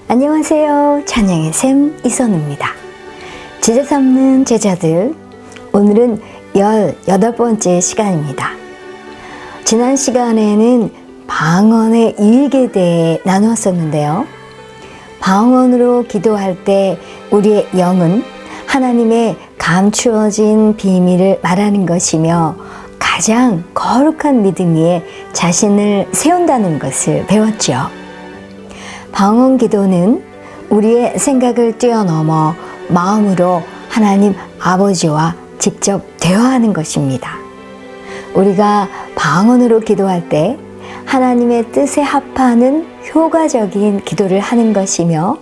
안녕하세요. 찬양의 샘 이선우입니다. 제자 삼는 제자들, 오늘은 18번째 시간입니다. 지난 시간에는 방언의 유익에 대해 나누었었는데요. 방언으로 기도할 때 우리의 영은 하나님의 감추어진 비밀을 말하는 것이며 가장 거룩한 믿음 위에 자신을 세운다는 것을 배웠죠. 방언 기도는 우리의 생각을 뛰어넘어 마음으로 하나님 아버지와 직접 대화하는 것입니다. 우리가 방언으로 기도할 때 하나님의 뜻에 합하는 효과적인 기도를 하는 것이며,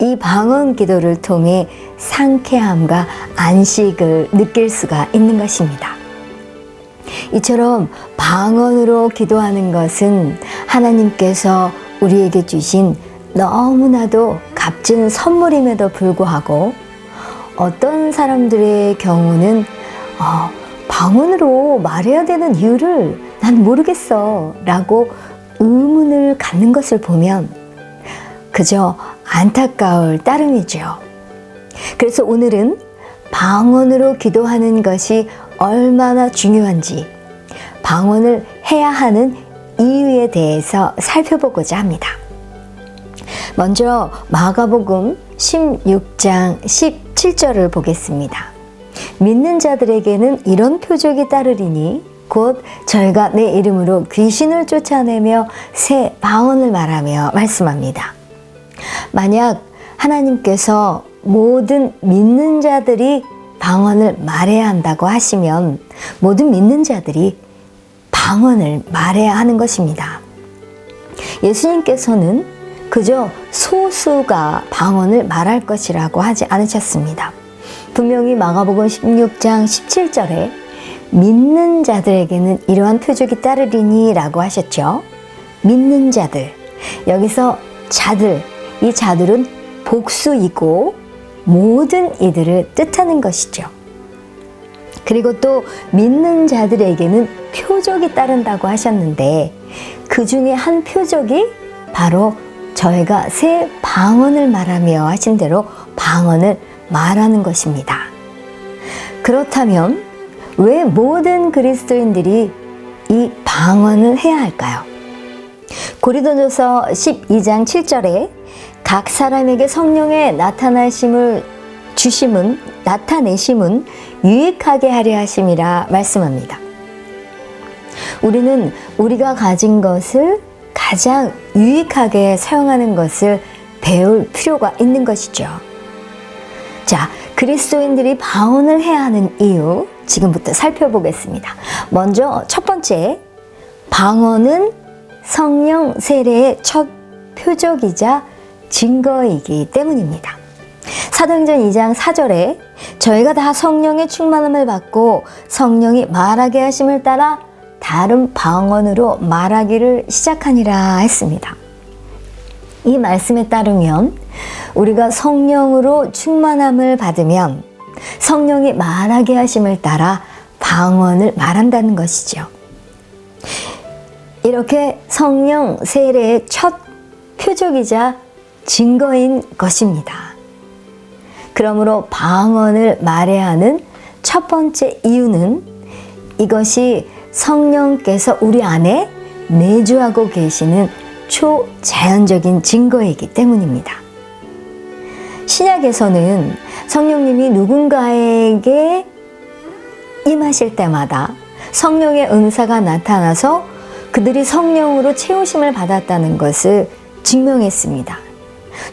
이 방언 기도를 통해 상쾌함과 안식을 느낄 수가 있는 것입니다. 이처럼 방언으로 기도하는 것은 하나님께서 우리에게 주신 너무나도 값진 선물임에도 불구하고, 어떤 사람들의 경우는 방언으로 말해야 되는 이유를 난 모르겠어 라고 의문을 갖는 것을 보면 그저 안타까울 따름이죠. 그래서 오늘은 방언으로 기도하는 것이 얼마나 중요한지, 방언을 해야 하는 이유에 대해서 살펴보고자 합니다. 먼저 마가복음 16장 17절을 보겠습니다. 믿는 자들에게는 이런 표적이 따르리니 곧 저희가 내 이름으로 귀신을 쫓아내며 새 방언을 말하며 말씀합니다. 만약 하나님께서 모든 믿는 자들이 방언을 말해야 한다고 하시면 모든 믿는 자들이 방언을 말해야 하는 것입니다. 예수님께서는 그저 소수가 방언을 말할 것이라고 하지 않으셨습니다. 분명히 마가복음 16장 17절에 믿는 자들에게는 이러한 표적이 따르리니 라고 하셨죠. 믿는 자들, 여기서 자들, 이 자들은 복수이고 모든 이들을 뜻하는 것이죠. 그리고 또 믿는 자들에게는 표적이 따른다고 하셨는데, 그 중에 한 표적이 바로 저희가 새 방언을 말하며 하신 대로 방언을 말하는 것입니다. 그렇다면 왜 모든 그리스도인들이 이 방언을 해야 할까요? 고린도전서 12장 7절에 각 사람에게 성령의 나타내심은 유익하게 하려 하심이라 말씀합니다. 우리는 우리가 가진 것을 가장 유익하게 사용하는 것을 배울 필요가 있는 것이죠. 자, 그리스도인들이 방언을 해야 하는 이유, 지금부터 살펴보겠습니다. 먼저 첫 번째, 방언은 성령 세례의 첫 표적이자 증거이기 때문입니다. 사도행전 2장 4절에 저희가 다 성령의 충만함을 받고 성령이 말하게 하심을 따라 다른 방언으로 말하기를 시작하니라 했습니다. 이 말씀에 따르면 우리가 성령으로 충만함을 받으면 성령이 말하게 하심을 따라 방언을 말한다는 것이죠. 이렇게 성령 세례의 첫 표적이자 증거인 것입니다. 그러므로 방언을 말해야 하는 첫 번째 이유는 이것이 성령께서 우리 안에 내주하고 계시는 초자연적인 증거이기 때문입니다. 신약에서는 성령님이 누군가에게 임하실 때마다 성령의 은사가 나타나서 그들이 성령으로 채우심을 받았다는 것을 증명했습니다.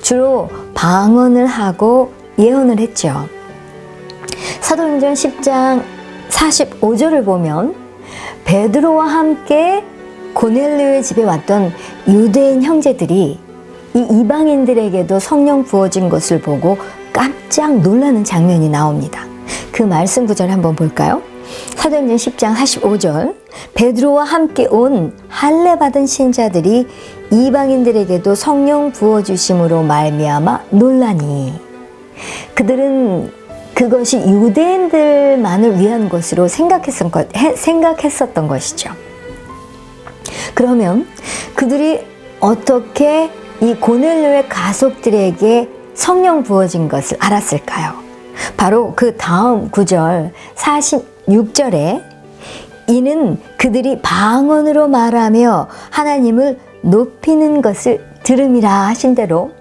주로 방언을 하고 예언을 했죠. 사도행전 10장 45절을 보면 베드로와 함께 고넬료의 집에 왔던 유대인 형제들이 이 이방인들에게도 성령 부어진 것을 보고 깜짝 놀라는 장면이 나옵니다. 그 말씀 구절 한번 볼까요? 사도행전 10장 45절 베드로와 함께 온 할례 받은 신자들이 이방인들에게도 성령 부어주심으로 말미암아 놀라니 그들은 그것이 유대인들만을 위한 것으로 생각했었던 것이죠. 그러면 그들이 어떻게 이 고넬료의 가족들에게 성령 부어진 것을 알았을까요? 바로 그 다음 구절 46절에 이는 그들이 방언으로 말하며 하나님을 높이는 것을 들음이라 하신 대로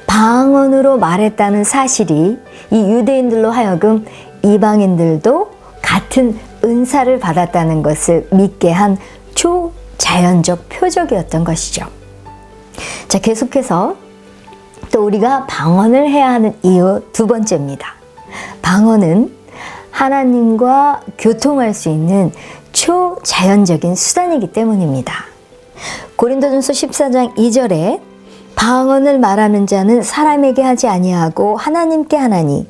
방언으로 말했다는 사실이 이 유대인들로 하여금 이방인들도 같은 은사를 받았다는 것을 믿게 한 초자연적 표적이었던 것이죠. 자, 계속해서 또 우리가 방언을 해야 하는 이유 두 번째입니다. 방언은 하나님과 교통할 수 있는 초자연적인 수단이기 때문입니다. 고린도전서 14장 2절에 방언을 말하는 자는 사람에게 하지 아니하고 하나님께 하나니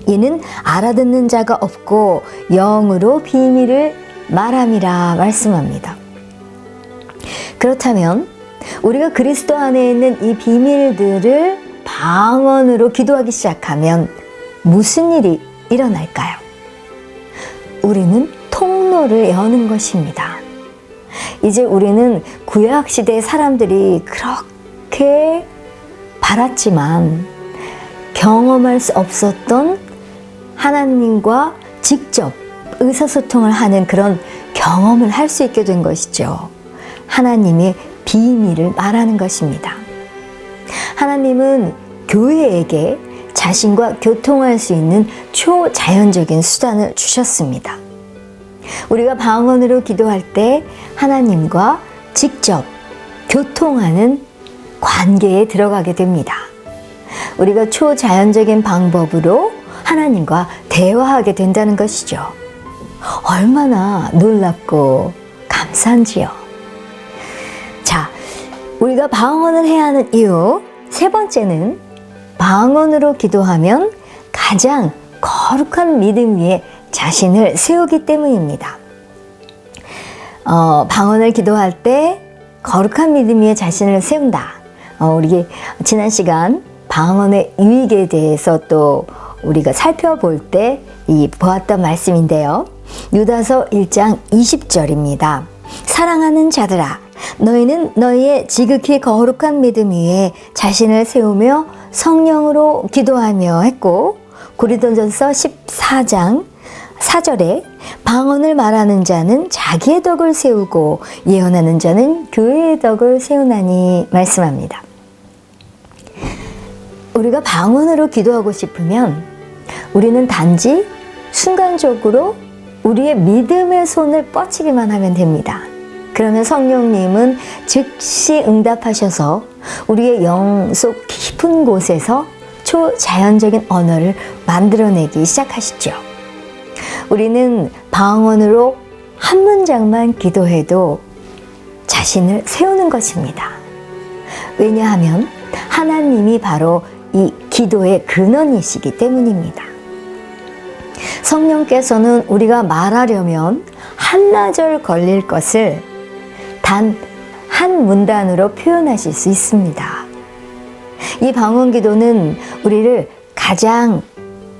이는 알아듣는 자가 없고 영으로 비밀을 말함이라 말씀합니다. 그렇다면 우리가 그리스도 안에 있는 이 비밀들을 방언으로 기도하기 시작하면 무슨 일이 일어날까요? 우리는 통로를 여는 것입니다. 이제 우리는 구약시대의 사람들이 그렇게 바랐지만 경험할 수 없었던 하나님과 직접 의사소통을 하는 그런 경험을 할 수 있게 된 것이죠. 하나님의 비밀을 말하는 것입니다. 하나님은 교회에게 자신과 교통할 수 있는 초자연적인 수단을 주셨습니다. 우리가 방언으로 기도할 때 하나님과 직접 교통하는 관계에 들어가게 됩니다. 우리가 초자연적인 방법으로 하나님과 대화하게 된다는 것이죠. 얼마나 놀랍고 감사한지요. 자, 우리가 방언을 해야 하는 이유 세 번째는 방언으로 기도하면 가장 거룩한 믿음 위에 자신을 세우기 때문입니다. 방언을 기도할 때 거룩한 믿음 위에 자신을 세운다. 우리 지난 시간 방언의 유익에 대해서 또 우리가 살펴볼 때 보았던 말씀인데요. 유다서 1장 20절입니다. 사랑하는 자들아 너희는 너희의 지극히 거룩한 믿음 위에 자신을 세우며 성령으로 기도하며 했고 고린도전서 14장 4절에 방언을 말하는 자는 자기의 덕을 세우고 예언하는 자는 교회의 덕을 세우나니 말씀합니다. 우리가 방언으로 기도하고 싶으면 우리는 단지 순간적으로 우리의 믿음의 손을 뻗치기만 하면 됩니다. 그러면 성령님은 즉시 응답하셔서 우리의 영 속 깊은 곳에서 초자연적인 언어를 만들어내기 시작하시죠. 우리는 방언으로 한 문장만 기도해도 자신을 세우는 것입니다. 왜냐하면 하나님이 바로 이 기도의 근원이시기 때문입니다. 성령께서는 우리가 말하려면 한나절 걸릴 것을 단 한 문단으로 표현하실 수 있습니다. 이 방언 기도는 우리를 가장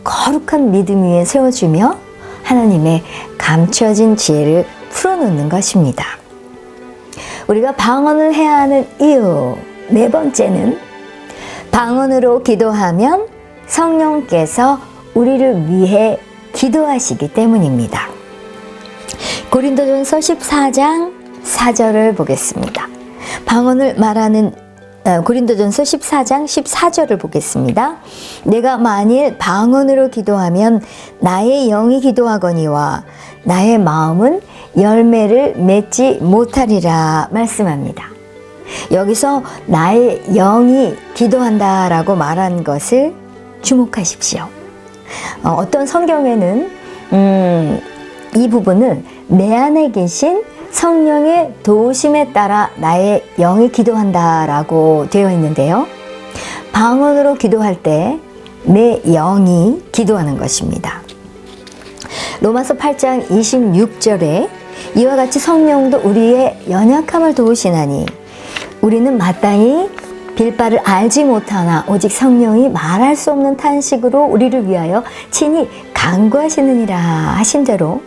거룩한 믿음 위에 세워주며 하나님의 감춰진 지혜를 풀어놓는 것입니다. 우리가 방언을 해야 하는 이유 네 번째는 방언으로 기도하면 성령께서 우리를 위해 기도하시기 때문입니다. 고린도전서 14장 4절을 보겠습니다. 방언을 말하는 고린도전서 14장 14절을 보겠습니다. 내가 만일 방언으로 기도하면 나의 영이 기도하거니와 나의 마음은 열매를 맺지 못하리라 말씀합니다. 여기서 나의 영이 기도한다라고 말한 것을 주목하십시오. 어떤 성경에는 이 부분을 내 안에 계신 성령의 도우심에 따라 나의 영이 기도한다라고 되어 있는데요. 방언으로 기도할 때 내 영이 기도하는 것입니다. 로마서 8장 26절에 이와 같이 성령도 우리의 연약함을 도우시나니 우리는 마땅히 빌바를 알지 못하나 오직 성령이 말할 수 없는 탄식으로 우리를 위하여 친히 간구하시느니라 하신 대로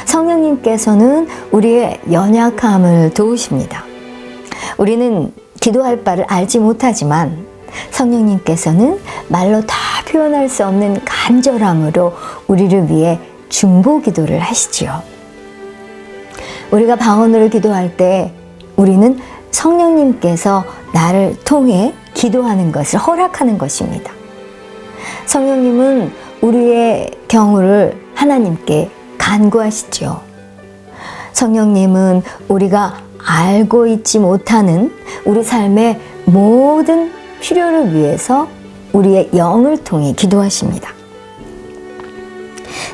성령님께서는 우리의 연약함을 도우십니다. 우리는 기도할 바를 알지 못하지만 성령님께서는 말로 다 표현할 수 없는 간절함으로 우리를 위해 중보 기도를 하시지요. 우리가 방언으로 기도할 때 우리는 성령님께서 나를 통해 기도하는 것을 허락하는 것입니다. 성령님은 우리의 경우를 하나님께 간구하시죠. 성령님은 우리가 알고 있지 못하는 우리 삶의 모든 필요를 위해서 우리의 영을 통해 기도하십니다.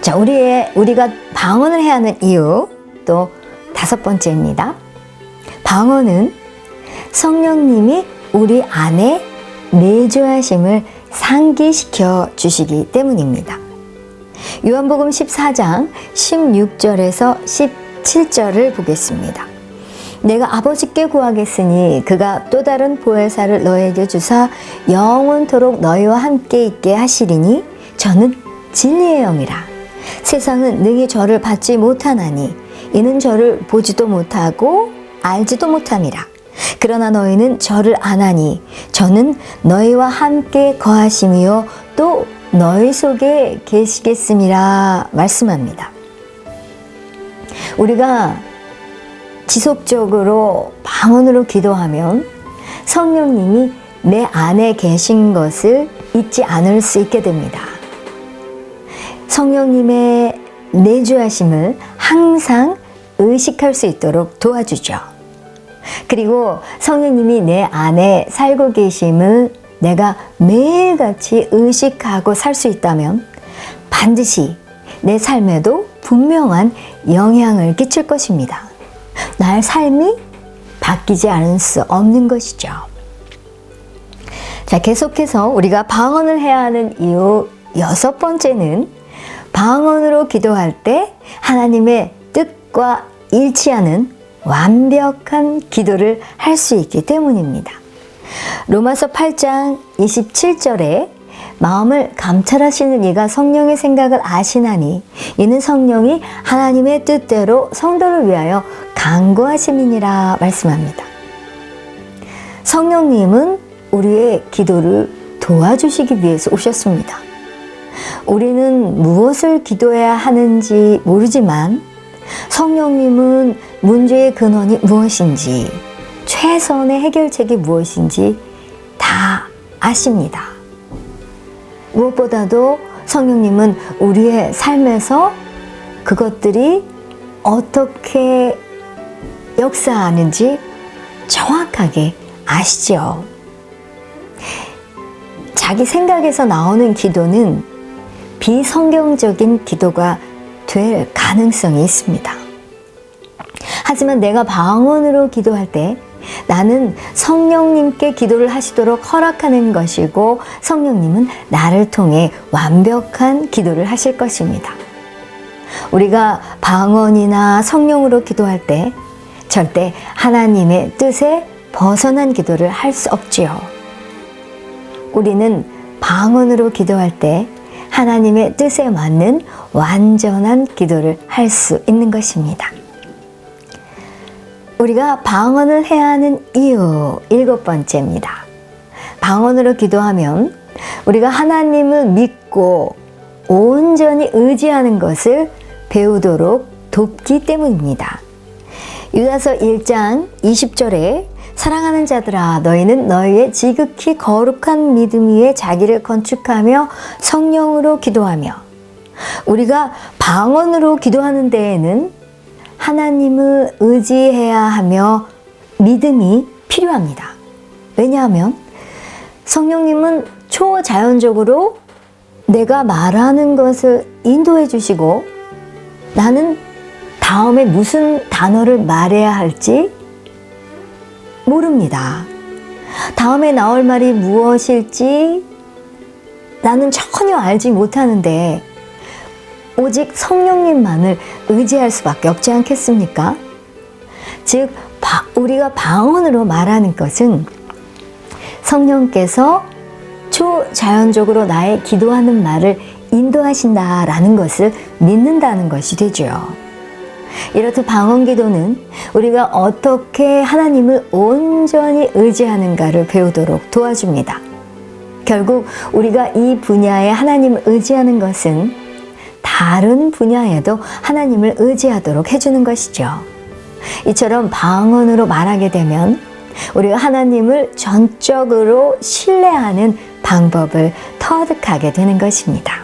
자, 우리가 방언을 해야 하는 이유 또 5번째입니다. 방언은 성령님이 우리 안에 내주하심을 상기시켜 주시기 때문입니다. 요한복음 14장 16절에서 17절을 보겠습니다. 내가 아버지께 구하겠으니 그가 또 다른 보혜사를 너에게 주사 영원토록 너희와 함께 있게 하시리니 저는 진리의 영이라. 세상은 능히 저를 받지 못하나니 이는 저를 보지도 못하고 알지도 못함이라. 그러나 너희는 저를 아나니 저는 너희와 함께 거하심이요 또 너희 속에 계시겠음이라 말씀합니다. 우리가 지속적으로 방언으로 기도하면 성령님이 내 안에 계신 것을 잊지 않을 수 있게 됩니다. 성령님의 내주하심을 항상 의식할 수 있도록 도와주죠. 그리고 성령님이 내 안에 살고 계심을 내가 매일같이 의식하고 살 수 있다면 반드시 내 삶에도 분명한 영향을 끼칠 것입니다. 나의 삶이 바뀌지 않을 수 없는 것이죠. 자, 계속해서 우리가 방언을 해야 하는 이유 6번째는 방언으로 기도할 때 하나님의 뜻과 일치하는 완벽한 기도를 할 수 있기 때문입니다. 로마서 8장 27절에 마음을 감찰하시는 이가 성령의 생각을 아시나니 이는 성령이 하나님의 뜻대로 성도를 위하여 간구하심이니라 말씀합니다. 성령님은 우리의 기도를 도와주시기 위해서 오셨습니다. 우리는 무엇을 기도해야 하는지 모르지만 성령님은 문제의 근원이 무엇인지 최선의 해결책이 무엇인지 다 아십니다. 무엇보다도 성령님은 우리의 삶에서 그것들이 어떻게 역사하는지 정확하게 아시죠. 자기 생각에서 나오는 기도는 비성경적인 기도가 될 가능성이 있습니다. 하지만 내가 방언으로 기도할 때 나는 성령님께 기도를 하시도록 허락하는 것이고 성령님은 나를 통해 완벽한 기도를 하실 것입니다. 우리가 방언이나 성령으로 기도할 때 절대 하나님의 뜻에 벗어난 기도를 할 수 없지요. 우리는 방언으로 기도할 때 하나님의 뜻에 맞는 완전한 기도를 할 수 있는 것입니다. 우리가 방언을 해야 하는 이유 7번째입니다. 방언으로 기도하면 우리가 하나님을 믿고 온전히 의지하는 것을 배우도록 돕기 때문입니다. 유다서 1장 20절에 사랑하는 자들아 너희는 너희의 지극히 거룩한 믿음 위에 자기를 건축하며 성령으로 기도하며. 우리가 방언으로 기도하는 데에는 하나님을 의지해야 하며 믿음이 필요합니다. 왜냐하면 성령님은 초자연적으로 내가 말하는 것을 인도해 주시고 나는 다음에 무슨 단어를 말해야 할지 모릅니다. 다음에 나올 말이 무엇일지 나는 전혀 알지 못하는데 오직 성령님만을 의지할 수밖에 없지 않겠습니까? 즉 우리가 방언으로 말하는 것은 성령께서 초자연적으로 나의 기도하는 말을 인도하신다라는 것을 믿는다는 것이 되죠. 이렇듯 방언 기도는 우리가 어떻게 하나님을 온전히 의지하는가를 배우도록 도와줍니다. 결국 우리가 이 분야에 하나님을 의지하는 것은 다른 분야에도 하나님을 의지하도록 해주는 것이죠. 이처럼 방언으로 말하게 되면 우리가 하나님을 전적으로 신뢰하는 방법을 터득하게 되는 것입니다.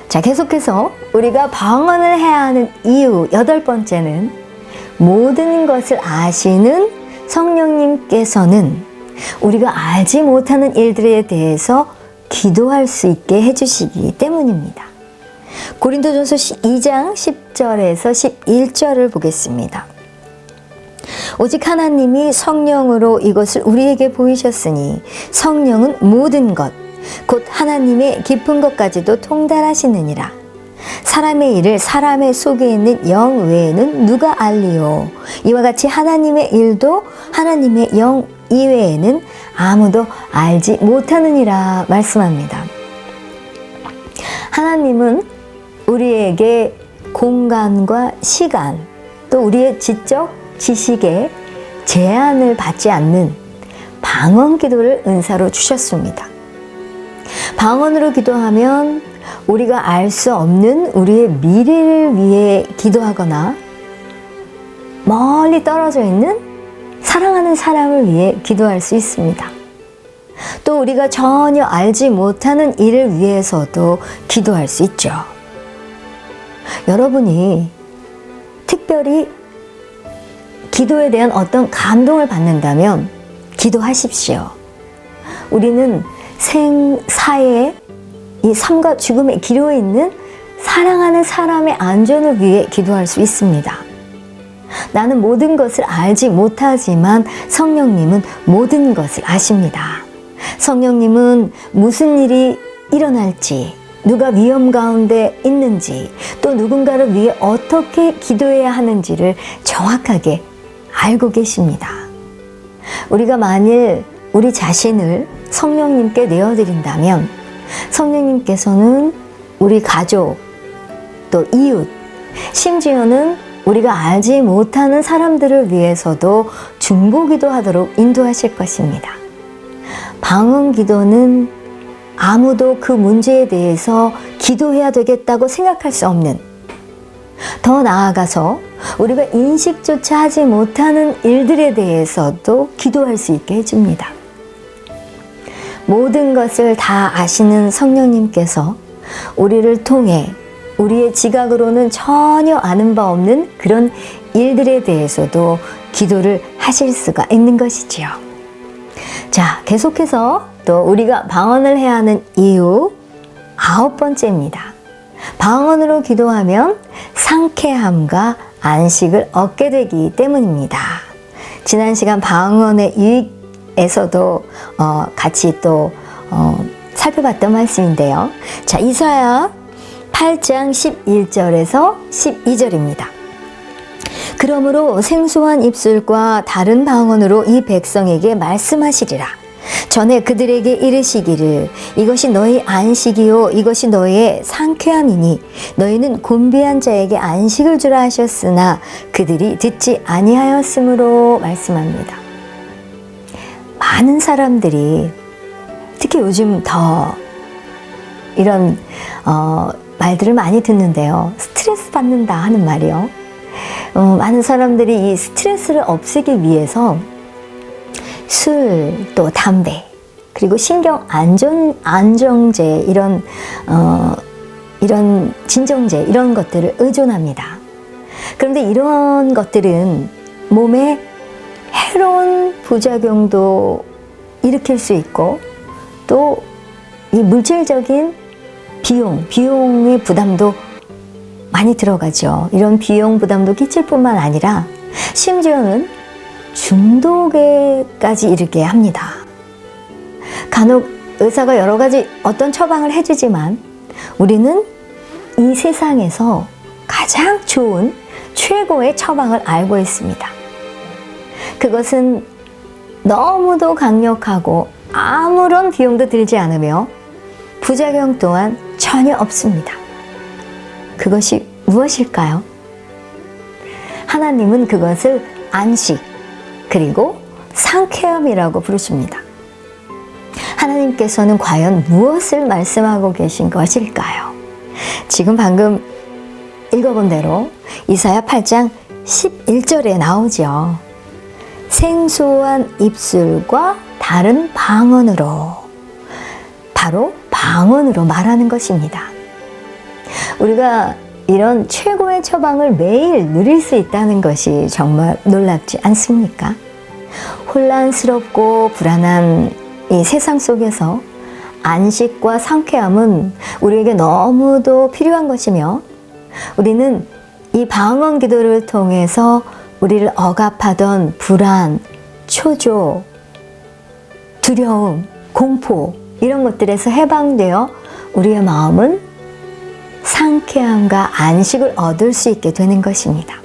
자, 계속해서 우리가 방언을 해야 하는 이유 8번째는 모든 것을 아시는 성령님께서는 우리가 알지 못하는 일들에 대해서 기도할 수 있게 해주시기 때문입니다. 고린도전서 2장 10절에서 11절을 보겠습니다. 오직 하나님이 성령으로 이것을 우리에게 보이셨으니 성령은 모든 것, 곧 하나님의 깊은 것까지도 통달하시느니라. 사람의 일을 사람의 속에 있는 영 외에는 누가 알리요? 이와 같이 하나님의 일도 하나님의 영 이외에는 아무도 알지 못하느니라 말씀합니다. 하나님은 우리에게 공간과 시간, 또 우리의 지적 지식에 제한을 받지 않는 방언 기도를 은사로 주셨습니다. 방언으로 기도하면 우리가 알 수 없는 우리의 미래를 위해 기도하거나 멀리 떨어져 있는 사랑하는 사람을 위해 기도할 수 있습니다. 또 우리가 전혀 알지 못하는 일을 위해서도 기도할 수 있죠. 여러분이 특별히 기도에 대한 어떤 감동을 받는다면 기도하십시오. 우리는 생사의 이 삶과 죽음의 기로에 있는 사랑하는 사람의 안전을 위해 기도할 수 있습니다. 나는 모든 것을 알지 못하지만 성령님은 모든 것을 아십니다. 성령님은 무슨 일이 일어날지, 누가 위험 가운데 있는지, 또 누군가를 위해 어떻게 기도해야 하는지를 정확하게 알고 계십니다. 우리가 만일 우리 자신을 성령님께 내어드린다면 성령님께서는 우리 가족, 또 이웃, 심지어는 우리가 알지 못하는 사람들을 위해서도 중보기도 하도록 인도하실 것입니다. 방언 기도는 아무도 그 문제에 대해서 기도해야 되겠다고 생각할 수 없는, 더 나아가서 우리가 인식조차 하지 못하는 일들에 대해서도 기도할 수 있게 해줍니다. 모든 것을 다 아시는 성령님께서 우리를 통해 우리의 지각으로는 전혀 아는 바 없는 그런 일들에 대해서도 기도를 하실 수가 있는 것이지요. 자, 계속해서 또 우리가 방언을 해야 하는 이유 9번째입니다. 방언으로 기도하면 상쾌함과 안식을 얻게 되기 때문입니다. 지난 시간 방언의 유익에서도 같이 또 살펴봤던 말씀인데요. 자, 이사야 8장 11절에서 12절입니다. 그러므로 생소한 입술과 다른 방언으로 이 백성에게 말씀하시리라. 전에 그들에게 이르시기를 이것이 너희 안식이요 이것이 너희의 상쾌함이니 너희는 곤비한 자에게 안식을 주라 하셨으나 그들이 듣지 아니하였으므로 말씀합니다. 많은 사람들이 특히 요즘 더 이런 말들을 많이 듣는데요. 스트레스 받는다 하는 말이요. 많은 사람들이 이 스트레스를 없애기 위해서 술, 또 담배, 그리고 신경 안정제 이런 진정제 이런 것들을 의존합니다. 그런데 이런 것들은 몸에 해로운 부작용도 일으킬 수 있고 또 이 물질적인 비용의 부담도 많이 들어가죠. 이런 비용 부담도 끼칠 뿐만 아니라 심지어는 중독에까지 이르게 합니다. 간혹 의사가 여러 가지 어떤 처방을 해주지만 우리는 이 세상에서 가장 좋은 최고의 처방을 알고 있습니다. 그것은 너무도 강력하고 아무런 비용도 들지 않으며 부작용 또한 전혀 없습니다. 그것이 무엇일까요? 하나님은 그것을 안식 그리고 상쾌함이라고 부르십니다. 하나님께서는 과연 무엇을 말씀하고 계신 것일까요? 지금 방금 읽어본 대로 이사야 8장 11절에 나오죠. 생소한 입술과 다른 방언으로, 바로 방언으로 말하는 것입니다. 우리가 이런 최고의 처방을 매일 누릴 수 있다는 것이 정말 놀랍지 않습니까? 혼란스럽고 불안한 이 세상 속에서 안식과 상쾌함은 우리에게 너무도 필요한 것이며, 우리는 이 방언 기도를 통해서 우리를 억압하던 불안, 초조, 두려움, 공포 이런 것들에서 해방되어 우리의 마음은 상쾌함과 안식을 얻을 수 있게 되는 것입니다.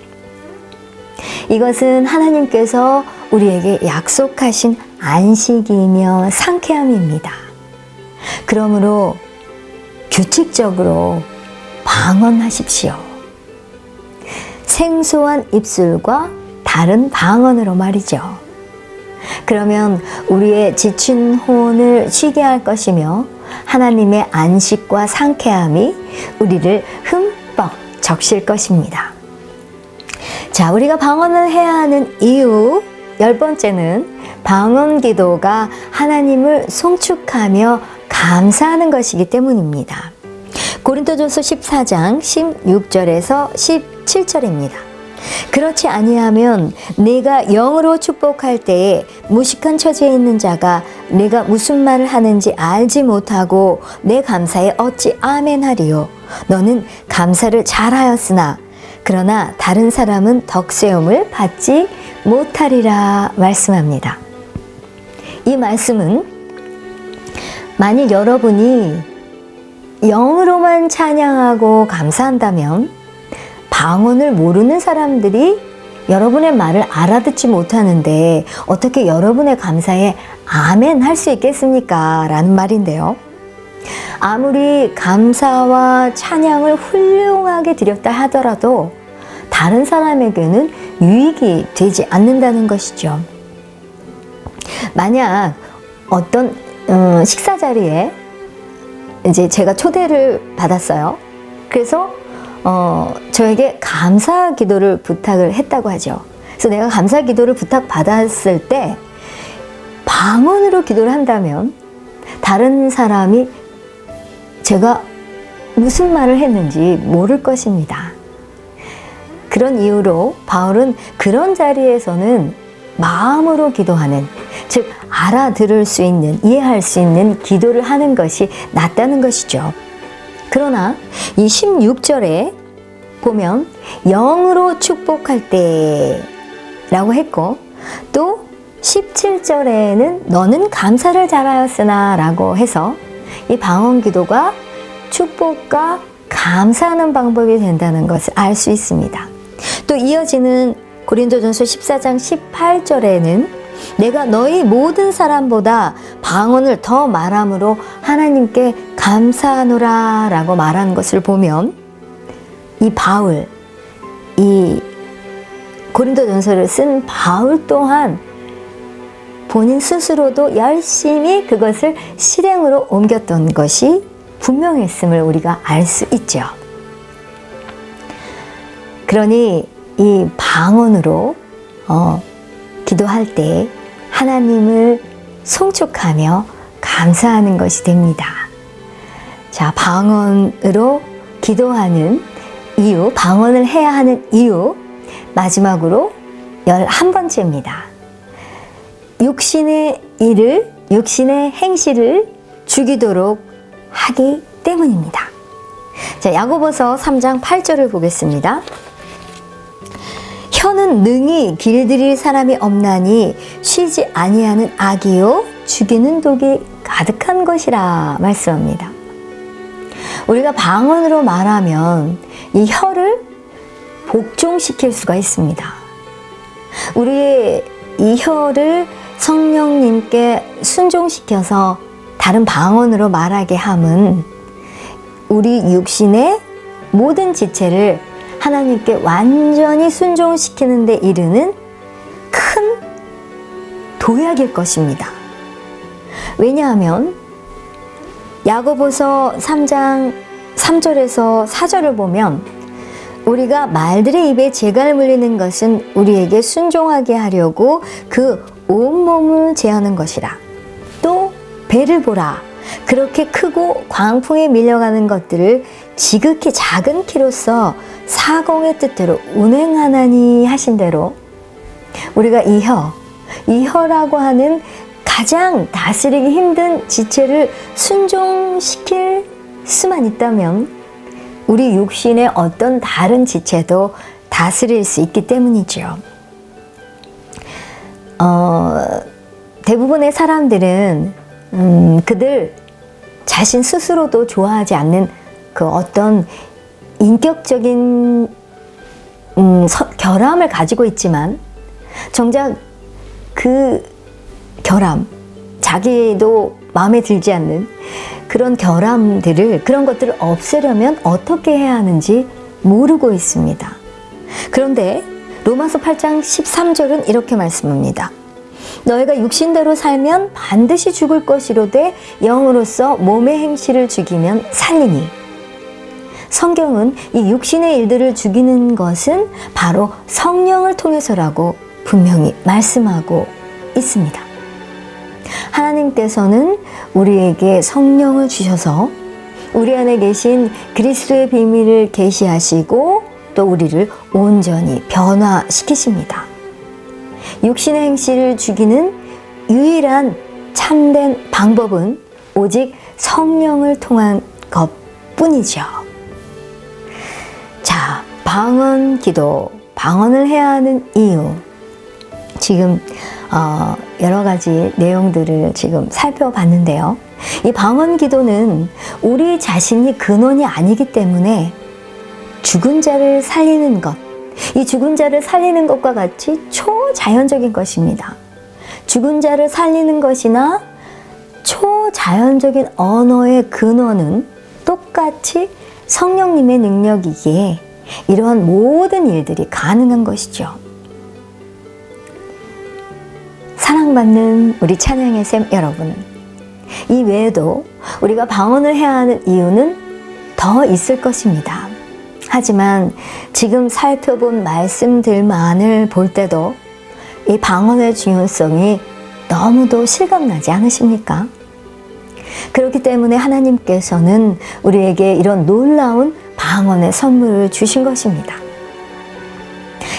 이것은 하나님께서 우리에게 약속하신 안식이며 상쾌함입니다. 그러므로 규칙적으로 방언하십시오. 생소한 입술과 다른 방언으로 말이죠. 그러면 우리의 지친 혼을 쉬게 할 것이며 하나님의 안식과 상쾌함이 우리를 흠뻑 적실 것입니다. 자, 우리가 방언을 해야 하는 이유 10번째는 방언 기도가 하나님을 송축하며 감사하는 것이기 때문입니다. 고린도전서 14장 16절에서 17절입니다. 그렇지 아니하면 내가 영으로 축복할 때에 무식한 처지에 있는 자가 내가 무슨 말을 하는지 알지 못하고 내 감사에 어찌 아멘하리요. 너는 감사를 잘하였으나 그러나 다른 사람은 덕세움을 받지 못하리라 말씀합니다. 이 말씀은 만일 여러분이 영으로만 찬양하고 감사한다면 방언을 모르는 사람들이 여러분의 말을 알아듣지 못하는데 어떻게 여러분의 감사에 아멘 할 수 있겠습니까? 라는 말인데요. 아무리 감사와 찬양을 훌륭하게 드렸다 하더라도 다른 사람에게는 유익이 되지 않는다는 것이죠. 만약 어떤 식사 자리에 이제 제가 초대를 받았어요. 그래서 저에게 감사 기도를 부탁을 했다고 하죠. 그래서 내가 감사 기도를 부탁받았을 때 방언으로 기도를 한다면 다른 사람이 제가 무슨 말을 했는지 모를 것입니다. 그런 이유로 바울은 그런 자리에서는 마음으로 기도하는, 즉 알아들을 수 있는, 이해할 수 있는 기도를 하는 것이 낫다는 것이죠. 그러나 이 16절에 보면 영으로 축복할 때 라고 했고, 또 17절에는 너는 감사를 잘하였으나 라고 해서 이 방언 기도가 축복과 감사하는 방법이 된다는 것을 알 수 있습니다. 또 이어지는 고린도전서 14장 18절에는 내가 너희 모든 사람보다 방언을 더 말함으로 하나님께 감사하노라 라고 말하는 것을 보면 이 바울, 이 고린도전서를 쓴 바울 또한 본인 스스로도 열심히 그것을 실행으로 옮겼던 것이 분명했음을 우리가 알 수 있죠. 그러니 이 방언으로 기도할 때 하나님을 송축하며 감사하는 것이 됩니다. 자, 방언으로 기도하는 이유, 방언을 해야 하는 이유, 마지막으로 11번째입니다. 육신의 일을, 육신의 행실을 죽이도록 하기 때문입니다. 자, 야고보서 3장 8절을 보겠습니다. 혀는 능히 길들일 사람이 없나니 쉬지 아니하는 악이요 죽이는 독이 가득한 것이라 말씀합니다. 우리가 방언으로 말하면 이 혀를 복종시킬 수가 있습니다. 우리의 이 혀를 성령님께 순종시켜서 다른 방언으로 말하게 함은 우리 육신의 모든 지체를 하나님께 완전히 순종시키는 데 이르는 큰 도약일 것입니다. 왜냐하면 야고보서 3장 3절에서 4절을 보면 우리가 말들의 입에 재갈 물리는 것은 우리에게 순종하게 하려고 그 온몸을 제하는 것이라. 또 배를 보라. 그렇게 크고 광풍에 밀려가는 것들을 지극히 작은 키로서 사공의 뜻대로 운행하나니 하신 대로 우리가 이 혀라고 하는 가장 다스리기 힘든 지체를 순종시킬 수만 있다면 우리 육신의 어떤 다른 지체도 다스릴 수 있기 때문이죠. 대부분의 사람들은 그들 자신 스스로도 좋아하지 않는 그 어떤 인격적인 결함을 가지고 있지만 정작 그 결함, 자기도 마음에 들지 않는 그런 결함들을, 그런 것들을 없애려면 어떻게 해야 하는지 모르고 있습니다. 그런데 로마서 8장 13절은 이렇게 말씀합니다. 너희가 육신대로 살면 반드시 죽을 것이로되 영으로서 몸의 행실을 죽이면 살리니. 성경은 이 육신의 일들을 죽이는 것은 바로 성령을 통해서라고 분명히 말씀하고 있습니다. 하나님께서는 우리에게 성령을 주셔서 우리 안에 계신 그리스도의 비밀을 계시하시고 또 우리를 온전히 변화시키십니다. 육신의 행실을 죽이는 유일한 참된 방법은 오직 성령을 통한 것뿐이죠. 자, 방언 기도, 방언을 해야 하는 이유. 지금 여러 가지 내용들을 지금 살펴봤는데요. 이 방언 기도는 우리 자신이 근원이 아니기 때문에 죽은 자를 살리는 것, 이 죽은 자를 살리는 것과 같이 초자연적인 것입니다. 죽은 자를 살리는 것이나 초자연적인 언어의 근원은 똑같이 성령님의 능력이기에 이러한 모든 일들이 가능한 것이죠. 사랑받는 우리 찬양의 샘 여러분, 이 외에도 우리가 방언을 해야 하는 이유는 더 있을 것입니다. 하지만 지금 살펴본 말씀들만을 볼 때도 이 방언의 중요성이 너무도 실감나지 않으십니까? 그렇기 때문에 하나님께서는 우리에게 이런 놀라운 방언의 선물을 주신 것입니다.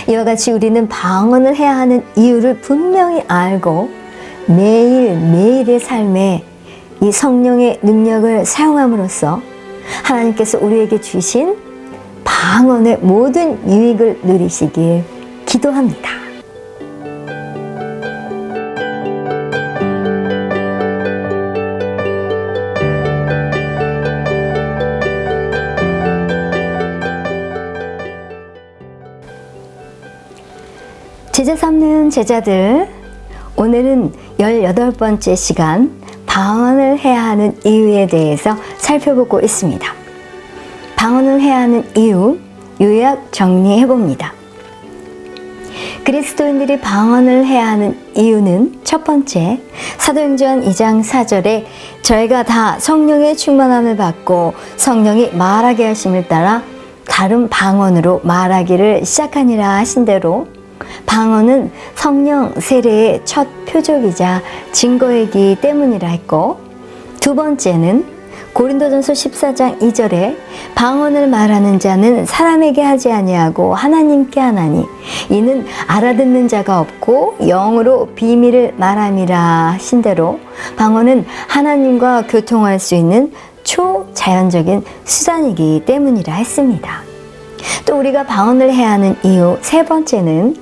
이와 같이 우리는 방언을 해야 하는 이유를 분명히 알고 매일매일의 삶에 이 성령의 능력을 사용함으로써 하나님께서 우리에게 주신 방언의 모든 유익을 누리시길 기도합니다. 제자 삼는 제자들, 오늘은 18번째 시간 방언을 해야 하는 이유에 대해서 살펴보고 있습니다. 방언을 해야 하는 이유, 요약 정리해봅니다. 그리스도인들이 방언을 해야 하는 이유는 첫 번째, 사도행전 2장 4절에 저희가 다 성령의 충만함을 받고 성령이 말하게 하심을 따라 다른 방언으로 말하기를 시작하니라 하신 대로 방언은 성령 세례의 첫 표적이자 증거이기 때문이라 했고, 두 번째는 고린도전서 14장 2절에 방언을 말하는 자는 사람에게 하지 아니하고 하나님께 하나니 이는 알아듣는 자가 없고 영으로 비밀을 말함이라 하신 대로 방언은 하나님과 교통할 수 있는 초자연적인 수단이기 때문이라 했습니다. 또 우리가 방언을 해야 하는 이유 세 번째는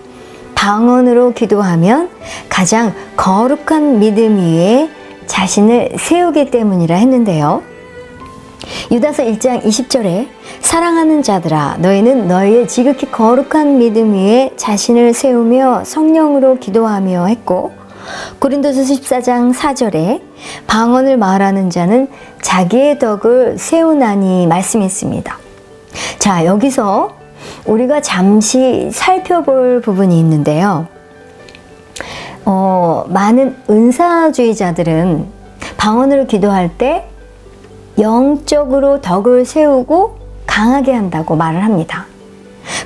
방언으로 기도하면 가장 거룩한 믿음 위에 자신을 세우기 때문이라 했는데요. 유다서 1장 20절에 사랑하는 자들아 너희는 너희의 지극히 거룩한 믿음 위에 자신을 세우며 성령으로 기도하며 했고, 고린도서 14장 4절에 방언을 말하는 자는 자기의 덕을 세우나니 말씀했습니다. 자, 여기서 우리가 잠시 살펴볼 부분이 있는데요. 많은 은사주의자들은 방언으로 기도할 때 영적으로 덕을 세우고 강하게 한다고 말을 합니다.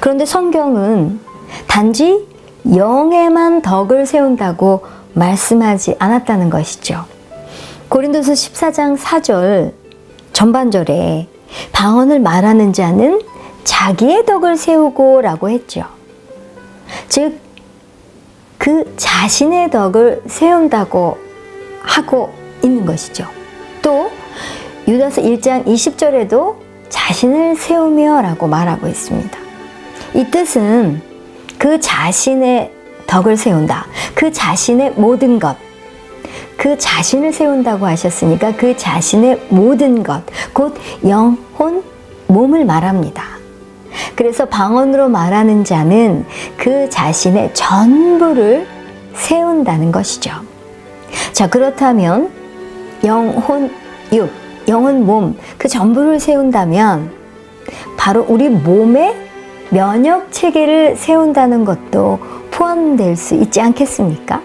그런데 성경은 단지 영에만 덕을 세운다고 말씀하지 않았다는 것이죠. 고린도서 14장 4절 전반절에 방언을 말하는 자는 자기의 덕을 세우고 라고 했죠. 즉, 그 자신의 덕을 세운다고 하고 있는 것이죠. 또 유다서 1장 20절에도 자신을 세우며 라고 말하고 있습니다. 이 뜻은 그 자신의 덕을 세운다. 그 자신의 모든 것. 그 자신을 세운다고 하셨으니까 그 자신의 모든 것, 곧 영혼, 몸을 말합니다. 그래서 방언으로 말하는 자는 그 자신의 전부를 세운다는 것이죠. 자, 그렇다면 영혼, 육, 영혼, 몸, 그 전부를 세운다면 바로 우리 몸의 면역 체계를 세운다는 것도 포함될 수 있지 않겠습니까?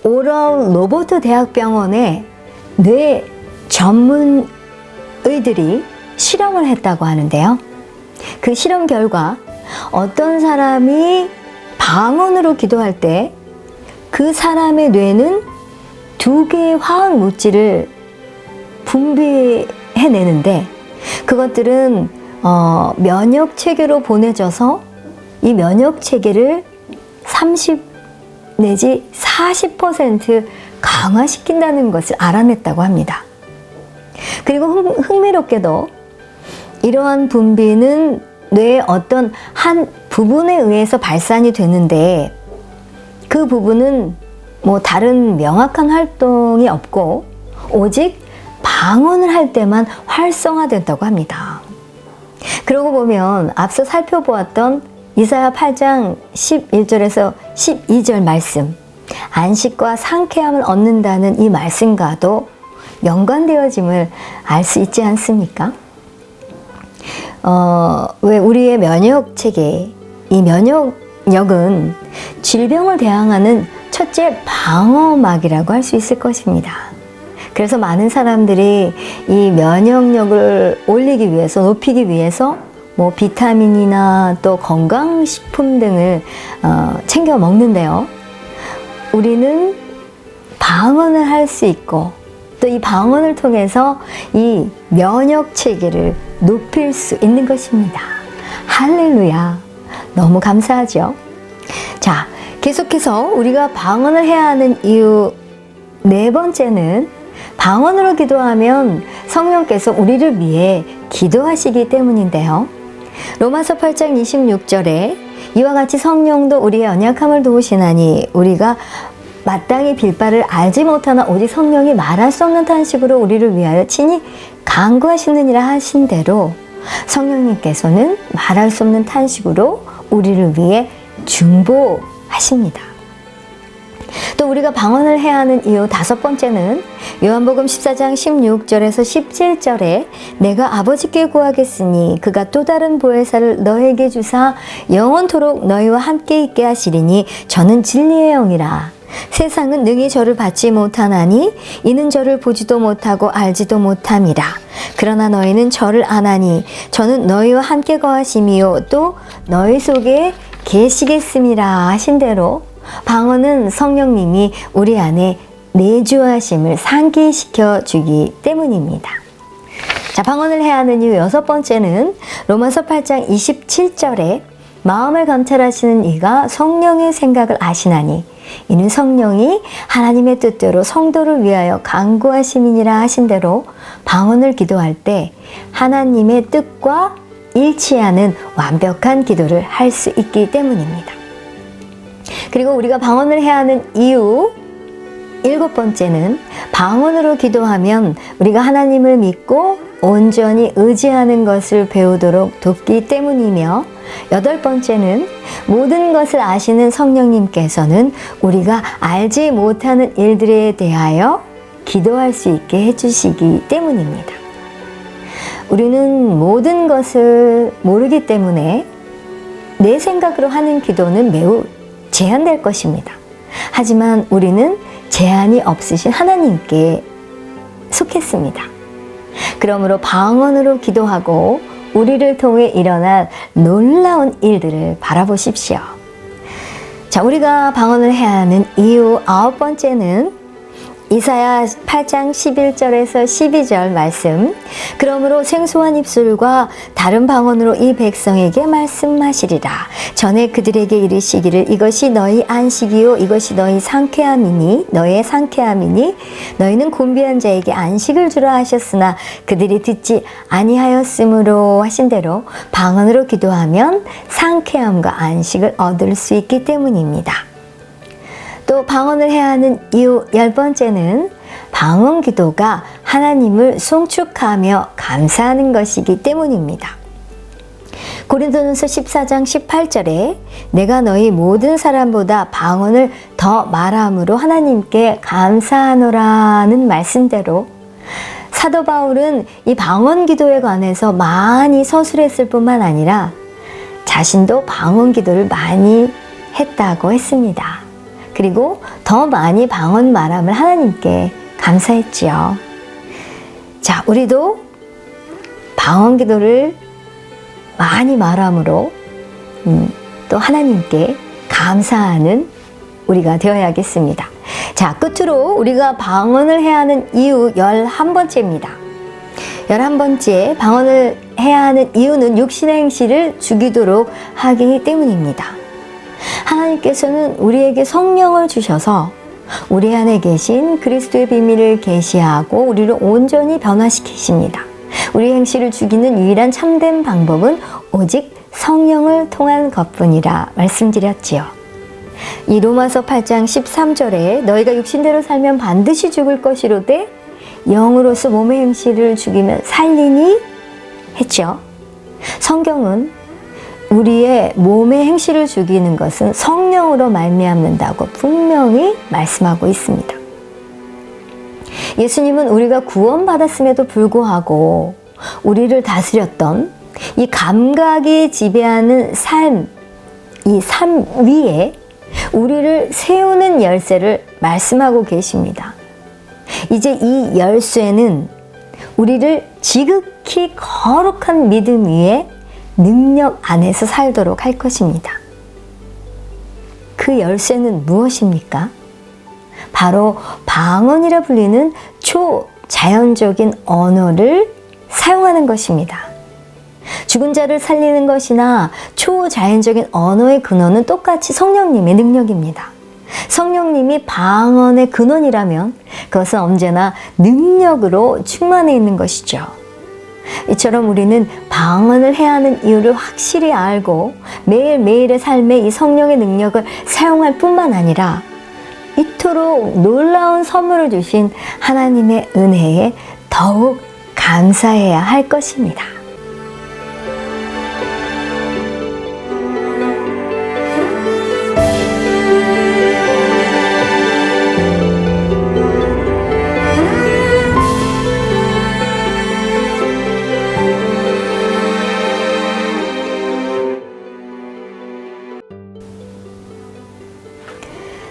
오럴 로버트 대학병원에 뇌 전문의들이 실험을 했다고 하는데요. 그 실험 결과 어떤 사람이 방언으로 기도할 때 그 사람의 뇌는 2개의 화학 물질을 분비해내는데 그것들은 면역 체계로 보내져서 이 면역 체계를 30 내지 40% 강화시킨다는 것을 알아냈다고 합니다. 그리고 흥미롭게도 이러한 분비는 뇌의 어떤 한 부분에 의해서 발산이 되는데 그 부분은 뭐 다른 명확한 활동이 없고 오직 방언을 할 때만 활성화된다고 합니다. 그러고 보면 앞서 살펴보았던 이사야 8장 11절에서 12절 말씀, 안식과 상쾌함을 얻는다는 이 말씀과도 연관되어짐을 알 수 있지 않습니까? 왜 우리의 면역 체계, 이 면역력은 질병을 대항하는 첫째 방어막이라고 할 수 있을 것입니다. 그래서 많은 사람들이 이 면역력을 올리기 위해서, 높이기 위해서 뭐 비타민이나 또 건강식품 등을 챙겨 먹는데요. 우리는 방언을 할 수 있고 또 이 방언을 통해서 이 면역 체계를 높일 수 있는 것입니다. 할렐루야. 너무 감사하죠. 자, 계속해서 우리가 방언을 해야 하는 이유 4번째는 방언으로 기도하면 성령께서 우리를 위해 기도하시기 때문인데요. 로마서 8장 26절에 이와 같이 성령도 우리의 연약함을 도우시나니 우리가 마땅히 빌 바를 알지 못하나 오직 성령이 말할 수 없는 탄식으로 우리를 위하여 친히 간구하시느니라 하신 대로 성령님께서는 말할 수 없는 탄식으로 우리를 위해 중보하십니다. 또 우리가 방언을 해야 하는 이유 5번째는 요한복음 14장 16절에서 17절에 내가 아버지께 구하겠으니 그가 또 다른 보혜사를 너에게 주사 영원토록 너희와 함께 있게 하시리니 저는 진리의 영이라. 세상은 능히 저를 받지 못하나니 이는 저를 보지도 못하고 알지도 못함이라. 그러나 너희는 저를 아나니 저는 너희와 함께 거하심이요 또 너희 속에 계시겠음이라 하신 대로 방언은 성령님이 우리 안에 내주하심을 상기시켜 주기 때문입니다. 자, 방언을 해야 하는 이유 6번째는 로마서 8장 27절에 마음을 감찰하시는 이가 성령의 생각을 아시나니 이는 성령이 하나님의 뜻대로 성도를 위하여 간구하심이니라 하신 대로 방언을 기도할 때 하나님의 뜻과 일치하는 완벽한 기도를 할 수 있기 때문입니다. 그리고 우리가 방언을 해야 하는 이유 7번째는 방언으로 기도하면 우리가 하나님을 믿고 온전히 의지하는 것을 배우도록 돕기 때문이며, 8번째는 모든 것을 아시는 성령님께서는 우리가 알지 못하는 일들에 대하여 기도할 수 있게 해주시기 때문입니다. 우리는 모든 것을 모르기 때문에 내 생각으로 하는 기도는 매우 제한될 것입니다. 하지만 우리는 제한이 없으신 하나님께 속했습니다. 그러므로 방언으로 기도하고 우리를 통해 일어날 놀라운 일들을 바라보십시오. 자, 우리가 방언을 해야 하는 이유 9번째는 이사야 8장 11절에서 12절 말씀. 그러므로 생소한 입술과 다른 방언으로 이 백성에게 말씀하시리라. 전에 그들에게 이르시기를 이것이 너희 안식이요 이것이 너희 상쾌함이니 너의 상쾌함이니 너희는 곤비한 자에게 안식을 주라 하셨으나 그들이 듣지 아니하였으므로 하신 대로 방언으로 기도하면 상쾌함과 안식을 얻을 수 있기 때문입니다. 또 방언을 해야 하는 이유 10번째는 방언 기도가 하나님을 송축하며 감사하는 것이기 때문입니다. 고린도전서 14장 18절에 내가 너희 모든 사람보다 방언을 더 말함으로 하나님께 감사하노라는 말씀대로 사도 바울은 이 방언 기도에 관해서 많이 서술했을 뿐만 아니라 자신도 방언 기도를 많이 했다고 했습니다. 그리고 더 많이 방언 말함을 하나님께 감사했지요. 자, 우리도 방언 기도를 많이 말함으로 또 하나님께 감사하는 우리가 되어야겠습니다. 자, 끝으로 우리가 방언을 해야 하는 이유 11번째입니다. 11번째 방언을 해야 하는 이유는 육신의 행실을 죽이도록 하기 때문입니다. 하나님께서는 우리에게 성령을 주셔서 우리 안에 계신 그리스도의 비밀을 계시하고 우리를 온전히 변화시키십니다. 우리 행실을 죽이는 유일한 참된 방법은 오직 성령을 통한 것뿐이라 말씀드렸지요. 이 로마서 8장 13절에 너희가 육신대로 살면 반드시 죽을 것이로되 영으로서 몸의 행실을 죽이면 살리니 했죠. 성경은 우리의 몸의 행실을 죽이는 것은 성령으로 말미암는다고 분명히 말씀하고 있습니다. 예수님은 우리가 구원받았음에도 불구하고 우리를 다스렸던 이 감각이 지배하는 삶, 이 삶 위에 우리를 세우는 열쇠를 말씀하고 계십니다. 이제 이 열쇠는 우리를 지극히 거룩한 믿음 위에 능력 안에서 살도록 할 것입니다. 그 열쇠는 무엇입니까? 바로 방언이라 불리는 초자연적인 언어를 사용하는 것입니다. 죽은 자를 살리는 것이나 초자연적인 언어의 근원은 똑같이 성령님의 능력입니다. 성령님이 방언의 근원이라면 그것은 언제나 능력으로 충만해 있는 것이죠. 이처럼 우리는 방언을 해야 하는 이유를 확실히 알고 매일매일의 삶에 이 성령의 능력을 사용할 뿐만 아니라 이토록 놀라운 선물을 주신 하나님의 은혜에 더욱 감사해야 할 것입니다.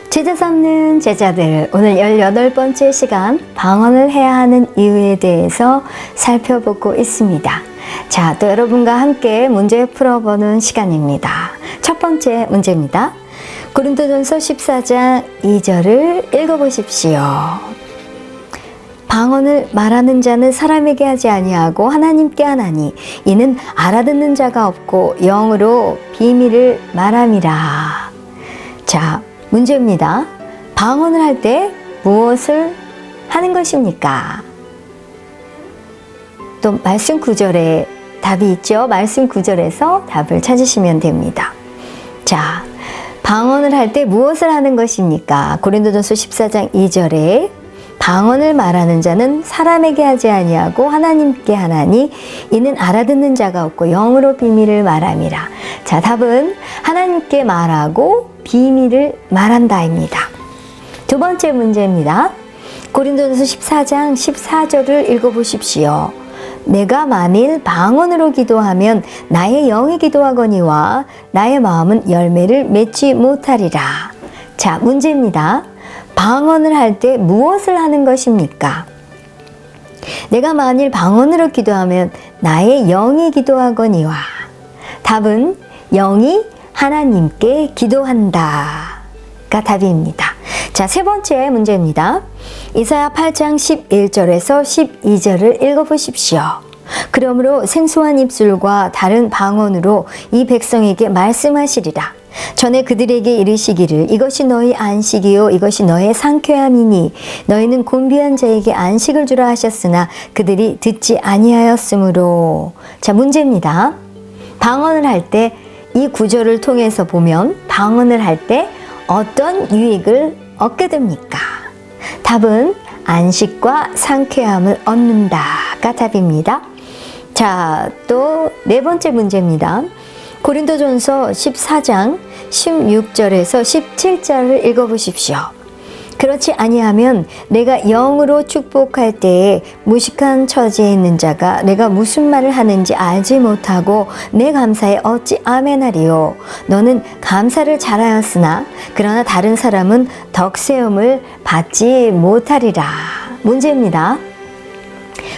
제자 삼는 제자들, 오늘 18번째 시간 방언을 해야 하는 이유에 대해서 살펴보고 있습니다. 자, 또 여러분과 함께 문제 풀어보는 시간입니다. 첫 번째 문제입니다. 고린도전서 14장 2절을 읽어보십시오. 방언을 말하는 자는 사람에게 하지 아니하고 하나님께 하나니 이는 알아듣는 자가 없고 영으로 비밀을 말함이라. 자, 문제입니다. 방언을 할 때 무엇을 하는 것입니까? 또 말씀 9절에 답이 있죠. 말씀 9절에서 답을 찾으시면 됩니다. 자, 방언을 할 때 무엇을 하는 것입니까? 고린도전서 14장 2절에 방언을 말하는 자는 사람에게 하지 아니하고 하나님께 하나니 이는 알아듣는 자가 없고 영으로 비밀을 말함이라. 자, 답은 하나님께 말하고 비밀을 말한다입니다. 두 번째 문제입니다. 고린도전서 14장 14절을 읽어보십시오. 내가 만일 방언으로 기도하면 나의 영이 기도하거니와 나의 마음은 열매를 맺지 못하리라. 자, 문제입니다. 방언을 할 때 무엇을 하는 것입니까? 내가 만일 방언으로 기도하면 나의 영이 기도하거니와. 답은 영이 하나님께 기도한다가 답입니다. 자, 세 번째 문제입니다. 이사야 8장 11절에서 12절을 읽어보십시오. 그러므로 생소한 입술과 다른 방언으로 이 백성에게 말씀하시리라. 전에 그들에게 이르시기를 이것이 너희 안식이요 이것이 너의 상쾌함이니 너희는 곤비한 자에게 안식을 주라 하셨으나 그들이 듣지 아니하였으므로. 자, 문제입니다. 방언을 할 때 이 구절을 통해서 보면 방언을 할 때 어떤 유익을 얻게 됩니까? 답은 안식과 상쾌함을 얻는다가 답입니다. 자, 또 네 번째 문제입니다. 고린도전서 14장 16절에서 17절을 읽어보십시오. 그렇지 아니하면 내가 영으로 축복할 때에 무식한 처지에 있는 자가 내가 무슨 말을 하는지 알지 못하고 내 감사에 어찌 아멘하리요. 너는 감사를 잘하였으나 그러나 다른 사람은 덕세움을 받지 못하리라. 문제입니다.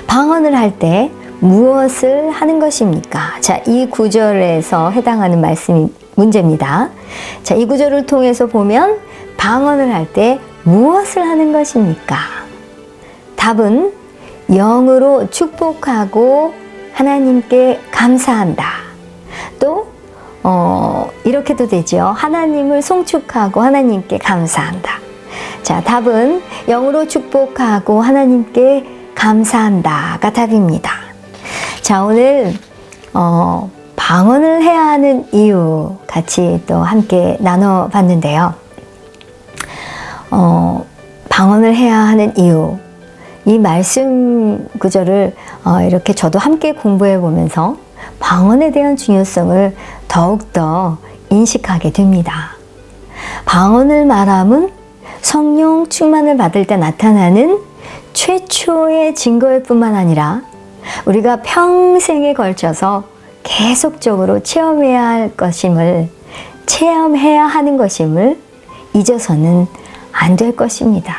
방언을 할 때 무엇을 하는 것입니까? 자, 이 구절에서 해당하는 말씀이 문제입니다. 자, 이 구절을 통해서 보면 방언을 할 때 무엇을 하는 것입니까? 답은 영으로 축복하고 하나님께 감사한다. 또 이렇게도 되죠. 하나님을 송축하고 하나님께 감사한다. 자, 답은 영으로 축복하고 하나님께 감사한다가 답입니다. 자, 오늘 방언을 해야 하는 이유 같이 또 함께 나눠봤는데요. 방언을 해야 하는 이유, 이 말씀 구절을 이렇게 저도 함께 공부해 보면서 방언에 대한 중요성을 더욱더 인식하게 됩니다. 방언을 말함은 성령 충만을 받을 때 나타나는 최초의 증거일 뿐만 아니라 우리가 평생에 걸쳐서 계속적으로 체험해야 하는 것임을 잊어서는 안 될 것입니다.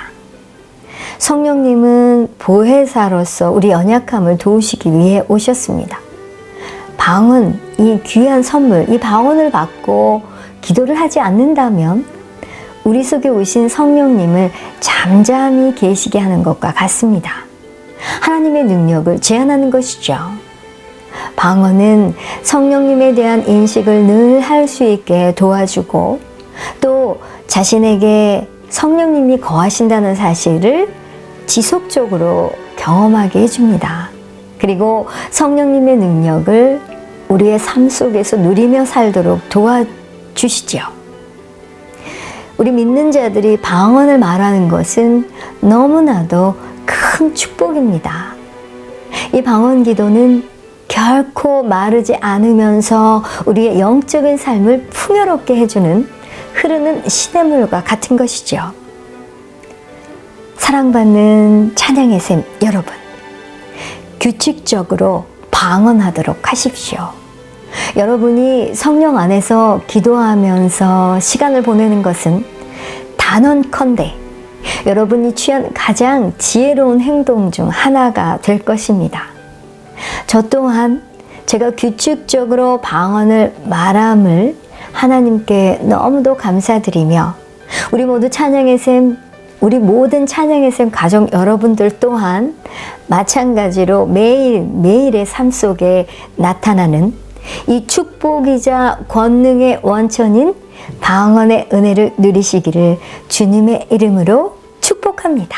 성령님은 보혜사로서 우리 연약함을 도우시기 위해 오셨습니다. 방언, 이 귀한 선물, 이 방언을 받고 기도를 하지 않는다면 우리 속에 오신 성령님을 잠잠히 계시게 하는 것과 같습니다. 하나님의 능력을 제한하는 것이죠. 방언은 성령님에 대한 인식을 늘 할 수 있게 도와주고 또 자신에게 성령님이 거하신다는 사실을 지속적으로 경험하게 해줍니다. 그리고 성령님의 능력을 우리의 삶 속에서 누리며 살도록 도와주시죠. 우리 믿는 자들이 방언을 말하는 것은 너무나도 큰 축복입니다. 이 방언 기도는 결코 마르지 않으면서 우리의 영적인 삶을 풍요롭게 해주는 흐르는 시냇물과 같은 것이죠. 사랑받는 찬양의 샘 여러분, 규칙적으로 방언하도록 하십시오. 여러분이 성령 안에서 기도하면서 시간을 보내는 것은 단언컨대 여러분이 취한 가장 지혜로운 행동 중 하나가 될 것입니다. 저 또한 제가 규칙적으로 방언을 말함을 하나님께 너무도 감사드리며 우리 모두 찬양의 샘, 우리 모든 찬양의 샘 가족 여러분들 또한 마찬가지로 매일매일의 삶 속에 나타나는 이 축복이자 권능의 원천인 방언의 은혜를 누리시기를 주님의 이름으로 축복합니다.